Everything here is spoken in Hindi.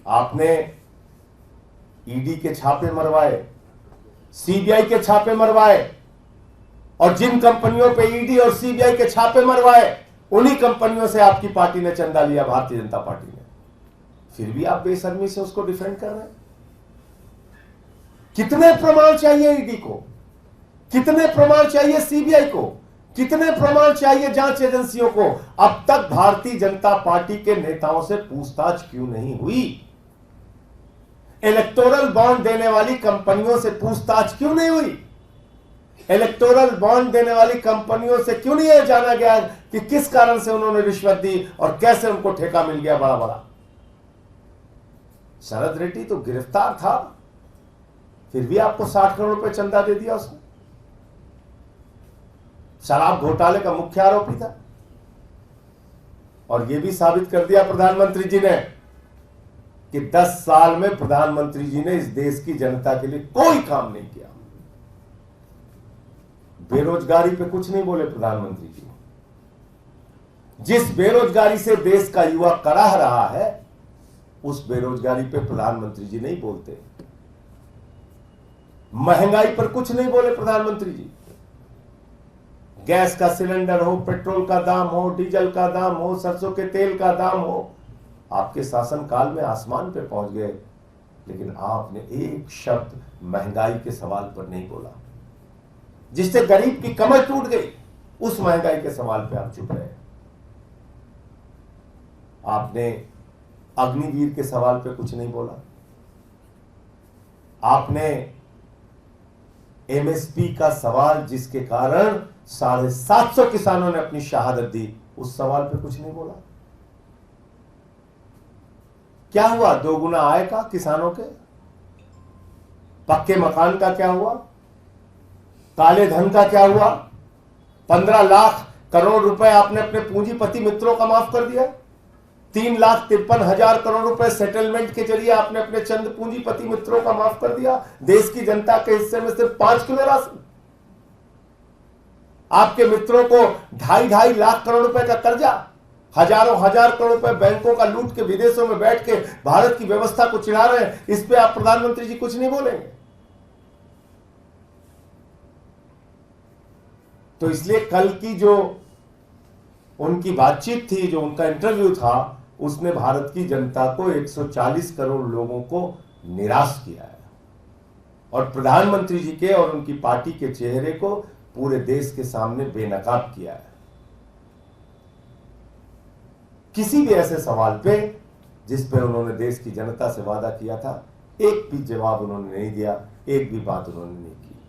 आपने ईडी के छापे मरवाए, सीबीआई के छापे मरवाए, और जिन कंपनियों पे ईडी और सीबीआई के छापे मरवाए उन्हीं कंपनियों से आपकी पार्टी ने चंदा लिया, भारतीय जनता पार्टी ने। फिर भी आप बेशर्मी से उसको डिफेंड कर रहे हैं। कितने प्रमाण चाहिए ईडी को, कितने प्रमाण चाहिए सीबीआई को, कितने प्रमाण चाहिए जांच एजेंसियों को? अब तक भारतीय जनता पार्टी के नेताओं से पूछताछ क्यों नहीं हुई? इलेक्टोरल बॉन्ड देने वाली कंपनियों से पूछताछ क्यों नहीं हुई? इलेक्टोरल बॉन्ड देने वाली कंपनियों से क्यों नहीं जाना गया कि किस कारण से उन्होंने रिश्वत दी और कैसे उनको ठेका मिल गया बड़ा बड़ा? शरद रेड्डी तो गिरफ्तार था, फिर भी आपको 60 करोड़ रुपए चंदा दे दिया उसने। शराब घोटाले का मुख्य आरोपी था, और यह भी साबित कर दिया प्रधानमंत्री जी ने कि 10 साल में प्रधानमंत्री जी ने इस देश की जनता के लिए कोई काम नहीं किया। बेरोजगारी पे कुछ नहीं बोले प्रधानमंत्री जी। जिस बेरोजगारी से देश का युवा कराह रहा है, उस बेरोजगारी पे प्रधानमंत्री जी नहीं बोलते। महंगाई पर कुछ नहीं बोले प्रधानमंत्री जी। गैस का सिलेंडर हो, पेट्रोल का दाम हो, डीजल का दाम हो, सरसों के तेल का दाम हो, आपके शासनकाल में आसमान पे पहुंच गए, लेकिन आपने एक शब्द महंगाई के सवाल पर नहीं बोला। जिससे गरीब की कमर टूट गई, उस महंगाई के सवाल पे आप चुप रहे। आपने अग्निवीर के सवाल पे कुछ नहीं बोला। आपने एमएसपी का सवाल, जिसके कारण 750 किसानों ने अपनी शहादत दी, उस सवाल पे कुछ नहीं बोला। क्या हुआ 2 गुना आय का किसानों के? पक्के मकान का क्या हुआ? काले धन का क्या हुआ? 15 लाख करोड़ रुपए आपने अपने पूंजीपति मित्रों का माफ कर दिया। 3,53,000 करोड़ रुपए सेटलमेंट के जरिए आपने अपने चंद पूंजीपति मित्रों का माफ कर दिया। देश की जनता के हिस्से में सिर्फ 5 किलो राशि। आपके मित्रों को 2.5 लाख करोड़ रुपए का कर्जा, हजारों हजार करोड़ रुपए बैंकों का लूट के विदेशों में बैठ के भारत की व्यवस्था को चिढ़ा रहे हैं। इस पे आप प्रधानमंत्री जी कुछ नहीं बोलेंगे। तो इसलिए कल की जो उनकी बातचीत थी, जो उनका इंटरव्यू था, उसने भारत की जनता को 140 करोड़ लोगों को निराश किया है, और प्रधानमंत्री जी के और उनकी पार्टी के चेहरे को पूरे देश के सामने बेनकाब किया है। किसी भी ऐसे सवाल पे जिस पे उन्होंने देश की जनता से वादा किया था, एक भी जवाब उन्होंने नहीं दिया, एक भी बात उन्होंने नहीं की।